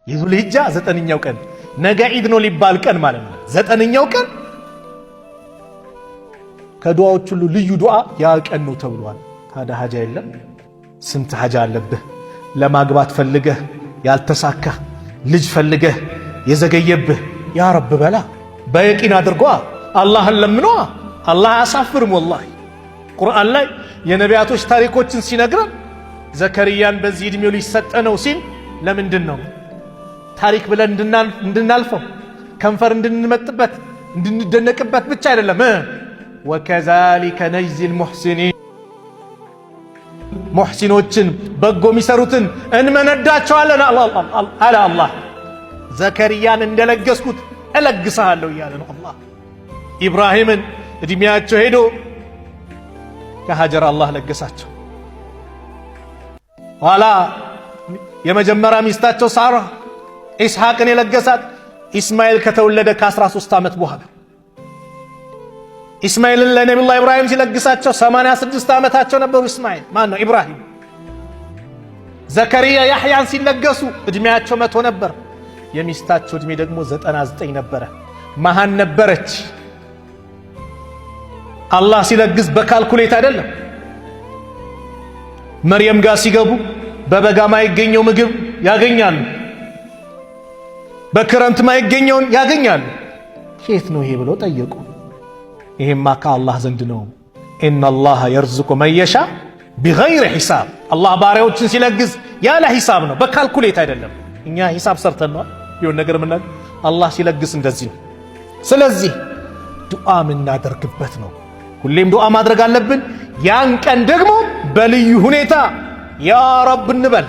የዙልሂጃ 9ኛው ቀን ነገ ዒድ ነው ሊባል ቀን ማለት ነው። 9ኛው ቀን ከዱዓዎች ሁሉ ልዩ ዱዓ ያ ቀን ነው ተብሏል። ታዲያ ሀጃ የለም? ስንት ሀጃ አለብህ? ለማግባት ፈልገህ ያልተሳካ፣ ልጅ ፈልገህ የዘገየብህ፣ ያ ረብ በላ በየቂን አድርጓ አላህን ለምኗ። አላህ አያሳፍርም ወላሂ። ቁርአን ላይ የነቢያቶች ታሪኮችን ሲነግረን ዘከርያን በዚህ ዕድሜው ሊሰጠ ነው ሲል ለምንድን ነው ታሪክ ብለን እንድናልፈው ከንፈር እንድንመጥበት እንድንደነቅበት ብቻ አይደለም። ወከዛሊከ ነጅዚል ሙሕሲኒን ሙሕሲኖችን በጎ የሚሰሩትን እንመነዳቸዋለን አለ አላህ። ዘከርያን እንደለገስኩት እለግሰሃለሁ እያለ ነው አላህ። ኢብራሂምን ዕድሜያቸው ሄዶ ከሀጀር አላህ ለገሳቸው። ኋላ የመጀመሪያ ሚስታቸው ሳራ ኢስሐቅን የለገሳት ኢስማኤል ከተወለደ ከ13 ዓመት በኋላ ኢስማኤልን ለነቢዩላህ ኢብራሂም ሲለግሳቸው 86 ዓመታቸው ነበሩ። ኢስማኤል ማን ነው? ኢብራሂም። ዘከርያ ያሕያን ሲለገሱ ዕድሜያቸው 100 ነበር። የሚስታቸው ዕድሜ ደግሞ 99 ነበረ። መሃን ነበረች። አላህ ሲለግስ በካልኩሌት አይደለም። መርየም ጋር ሲገቡ በበጋ ማይገኘው ምግብ ያገኛሉ፣ በክረምት ማይገኘውን ያገኛሉ። ከየት ነው ይሄ ብለው ጠየቁ። ይሄማ ከአላህ ዘንድ ነው። ኢነላህ የርዝቁ መን የሻ ቢገይሪ ሒሳብ። አላህ ባሪያዎችን ሲለግስ ያለ ሒሳብ ነው፣ በካልኩሌት አይደለም። እኛ ሒሳብ ሰርተን ነው ይሁን ነገር ምናምን። አላህ ሲለግስ እንደዚህ ነው። ስለዚህ ዱዓ የምናደርግበት ነው። ሁሌም ዱዓ ማድረግ አለብን። ያን ቀን ደግሞ በልዩ ሁኔታ ያ ረብ እንበል።